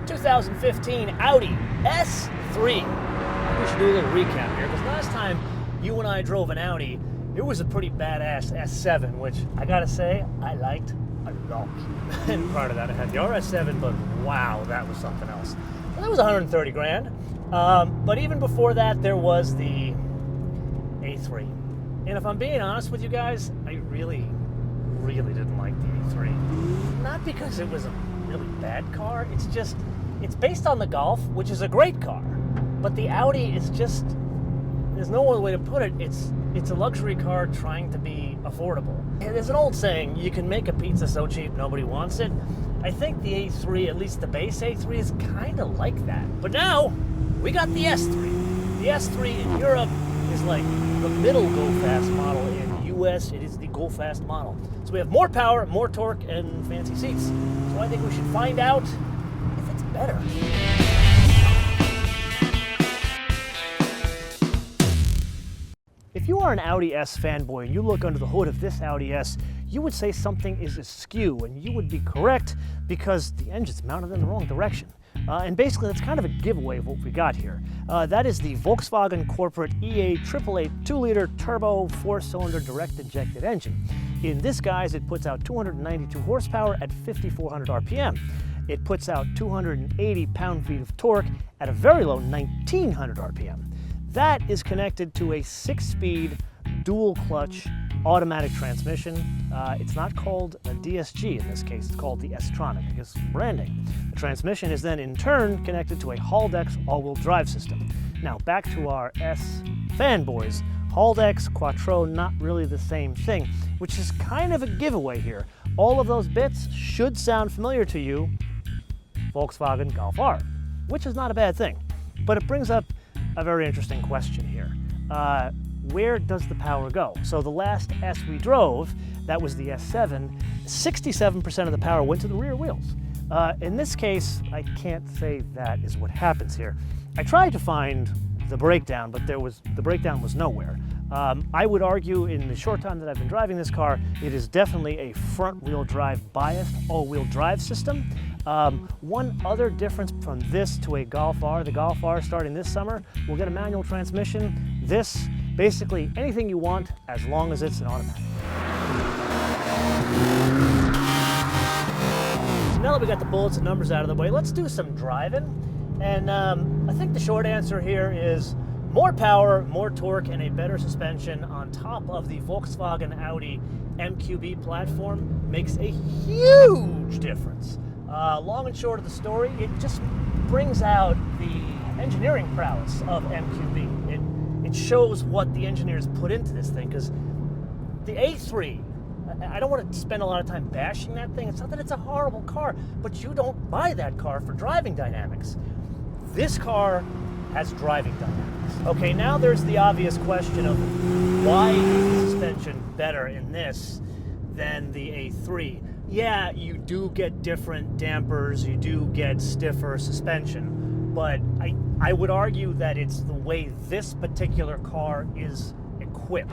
2015 Audi S3. We should do a little recap here, because last time you and I drove an Audi, it was a pretty badass S7, which I gotta say, I liked a lot. And prior to that, I had the RS7, but wow, that was something else. Well, that was 130 grand. But even before that, there was the A3. And if I'm being honest with you guys, I really didn't like the A3. Not because it was a really bad car, it's based on the Golf, which is a great car. But the Audi is just, there's no other way to put it, it's a luxury car trying to be affordable. And there's an old saying, you can make a pizza so cheap nobody wants it. I think the A3, at least the base A3, is kind of like that. But now, we got the S3. The S3 in Europe is like the middle go-fast model. In the US, it is the go-fast model. So we have more power, more torque, and fancy seats. So I think we should find out if it's better. If you are an Audi S fanboy and you look under the hood of this Audi S, you would say something is askew, and you would be correct because the engine's mounted in the wrong direction. And basically, that's kind of a giveaway of what we got here. That is the Volkswagen corporate EA888 2-liter turbo 4-cylinder direct injected engine. In this, guys, it puts out 292 horsepower at 5,400 RPM. It puts out 280 pound-feet of torque at a very low 1,900 RPM. That is connected to a 6-speed dual-clutch automatic transmission. It's not called a DSG in this case, it's called the S-tronic, I guess branding. The transmission is then in turn connected to a Haldex all-wheel drive system. Now back to our S fanboys. Haldex, Quattro, not really the same thing, which is kind of a giveaway here. All of those bits should sound familiar to you, Volkswagen Golf R, which is not a bad thing. But it brings up a very interesting question here. Where does the power go? So the last S we drove, that was the S7, 67% of the power went to the rear wheels. In this case, I can't say that is what happens here. I tried to find the breakdown, but the breakdown was nowhere. I would argue in the short time that I've been driving this car, it is definitely a front-wheel drive biased all-wheel drive system. One other difference from this to a Golf R, the Golf R starting this summer, will get a manual transmission. This, basically anything you want as long as it's an automatic. So now that we got the bullets and numbers out of the way, let's do some driving. And I think the short answer here is more power, more torque, and a better suspension on top of the Volkswagen Audi MQB platform makes a huge difference. Long and short of the story, it just brings out the engineering prowess of MQB. It shows what the engineers put into this thing, because the A3, I don't want to spend a lot of time bashing that thing. It's not that it's a horrible car, but you don't buy that car for driving dynamics. This car has driving dynamics. Okay, now there's the obvious question of why is the suspension better in this than the A3? Yeah, you do get different dampers, you do get stiffer suspension, but I would argue that it's the way this particular car is equipped.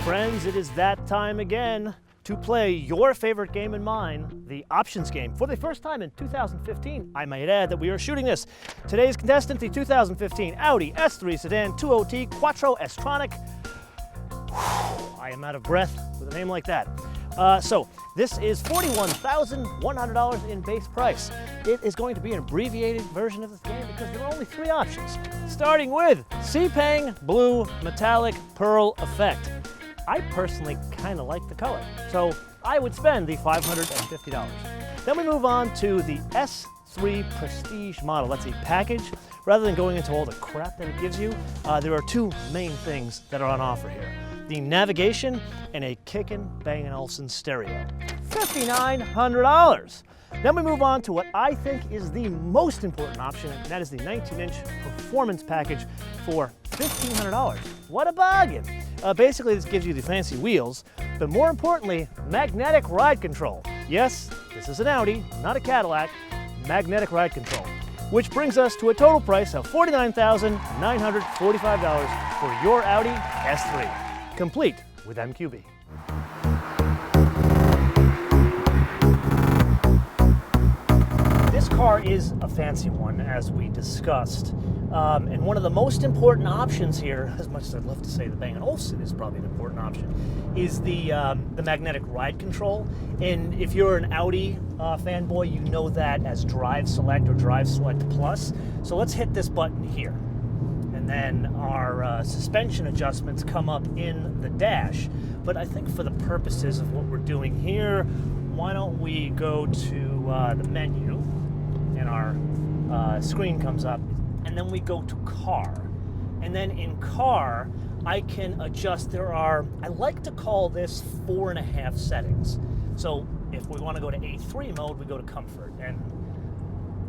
Friends, it is that time again to play your favorite game and mine, the options game. For the first time in 2015, I might add that we are shooting this. Today's contestant, the 2015 Audi S3 Sedan 2OT Quattro S-tronic. I am out of breath with a name like that. So this is $41,100 in base price. It is going to be an abbreviated version of this game because there are only 3 options, starting with Sepang Blue Metallic Pearl Effect. I personally kind of like the color, so I would spend the $550. Then we move on to the S3 Prestige model. That's a package. Rather than going into all the crap that it gives you, there are 2 main things that are on offer here. The navigation and a Kickin' Bangin' Olufsen stereo. $5,900. Then we move on to what I think is the most important option, and that is the 19-inch performance package for $1,500. What a bargain! Basically, this gives you the fancy wheels, but more importantly, magnetic ride control. Yes, this is an Audi, not a Cadillac. Magnetic ride control, which brings us to a total price of $49,945 for your Audi S3, complete with MQB. car is a fancy one, as we discussed. And one of the most important options here, as much as I'd love to say the Bang & Olufsen is probably an important option, is the magnetic ride control. And if you're an Audi fanboy, you know that as Drive Select or Drive Select Plus. So let's hit this button here. And then our suspension adjustments come up in the dash. But I think for the purposes of what we're doing here, why don't we go to the menu, and our screen comes up, and then we go to car. And then in car, I can adjust. There are, I like to call this 4.5 settings. So if we want to go to A3 mode, we go to comfort. And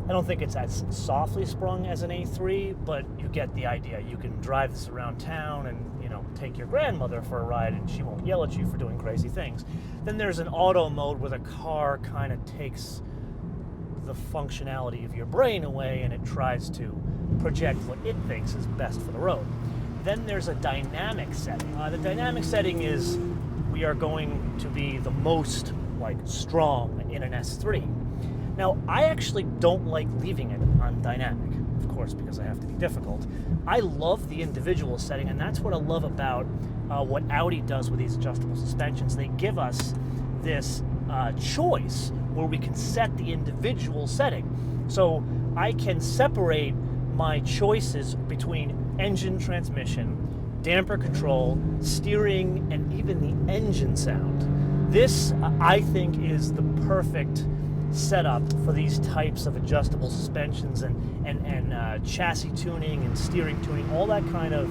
I don't think it's as softly sprung as an A3, but you get the idea. You can drive this around town and, you know, take your grandmother for a ride and she won't yell at you for doing crazy things. Then there's an auto mode where the car kind of takes the functionality of your brain away and it tries to project what it thinks is best for the road. Then there's a dynamic setting. The dynamic setting is we are going to be the most strong in an S3. Now, I actually don't like leaving it on dynamic, of course, because I have to be difficult. I love the individual setting, and that's what I love about what Audi does with these adjustable suspensions. They give us this choice where we can set the individual setting. So I can separate my choices between engine, transmission, damper control, steering, and even the engine sound. This, I think, is the perfect setup for these types of adjustable suspensions and chassis tuning and steering tuning, all that kind of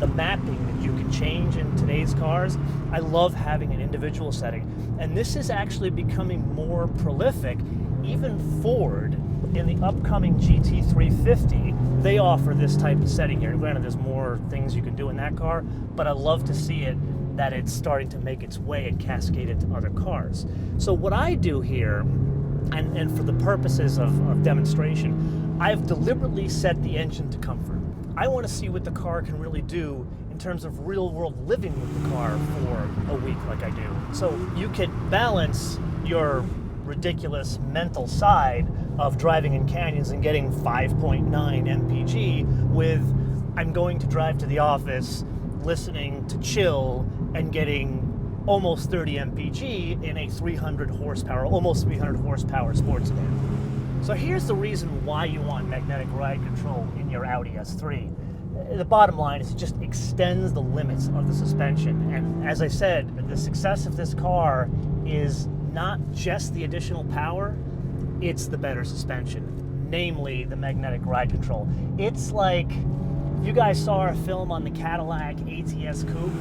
the mapping that you can change in today's cars. I love having an individual setting, and this is actually becoming more prolific. Even Ford, in the upcoming GT350, they offer this type of setting here. Granted, there's more things you can do in that car, but I love to see it, that it's starting to make its way and cascade into other cars. So what I do here, and for the purposes of demonstration, I've deliberately set the engine to comfort. I want to see what the car can really do in terms of real-world living with the car for a week like I do. So you can balance your ridiculous mental side of driving in canyons and getting 5.9 mpg with I'm going to drive to the office, listening to chill, and getting almost 30 mpg in a 300 horsepower, almost 300 horsepower sports sedan. So here's the reason why you want magnetic ride control in your Audi S3. The bottom line is it just extends the limits of the suspension. And as I said, the success of this car is not just the additional power, it's the better suspension, namely the magnetic ride control. It's like, you guys saw our film on the Cadillac ATS Coupe.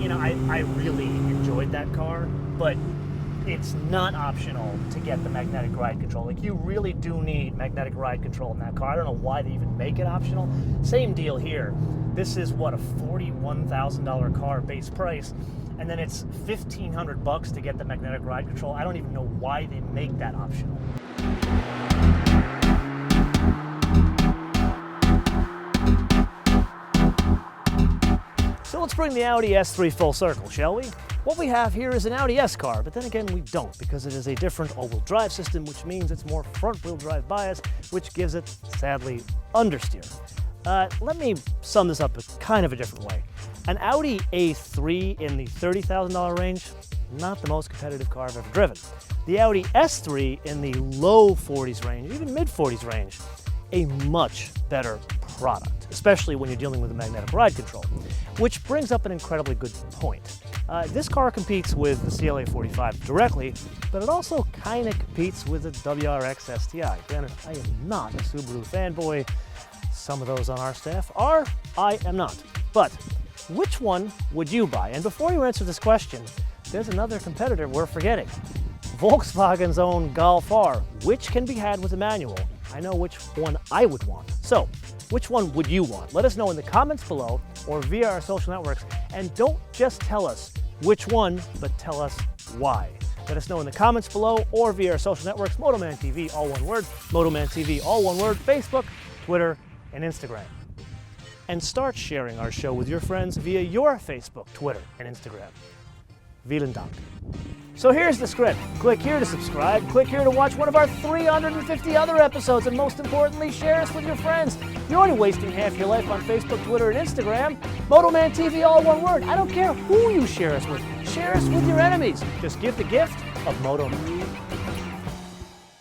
You know, I really enjoyed that car, but it's not optional to get the magnetic ride control. Like, you really do need magnetic ride control in that car. I don't know why they even make it optional. Same deal here. This is what, a $41,000 car base price, and then it's $1,500 to get the magnetic ride control. I don't even know why they make that optional. So let's bring the Audi S3 full circle, shall we? What we have here is an Audi S car, but then again we don't, because it is a different all-wheel drive system, which means it's more front-wheel drive bias, which gives it, sadly, understeer. Let me sum this up kind of a different way. An Audi A3 in the $30,000 range, not the most competitive car I've ever driven. The Audi S3 in the low 40s range, even mid 40s range, a much better product, especially when you're dealing with the magnetic ride control. Which brings up an incredibly good point. This car competes with the CLA 45 directly, but it also kind of competes with the WRX STI. Granted, I am not a Subaru fanboy. Some of those on our staff are. I am not. But which one would you buy? And before you answer this question, there's another competitor we're forgetting. Volkswagen's own Golf R, which can be had with a manual. I know which one I would want. So, which one would you want? Let us know in the comments below or via our social networks. And don't just tell us which one, but tell us why. Let us know in the comments below or via our social networks, MotoManTV, all one word, MotoManTV, all one word, Facebook, Twitter, and Instagram. And start sharing our show with your friends via your Facebook, Twitter, and Instagram. Vielen Dank. So here's the script. Click here to subscribe, click here to watch one of our 350 other episodes, and most importantly, share us with your friends. You're only wasting half your life on Facebook, Twitter, and Instagram. MotoManTV, all one word. I don't care who you share us with. Share us with your enemies. Just give the gift of MotoMan.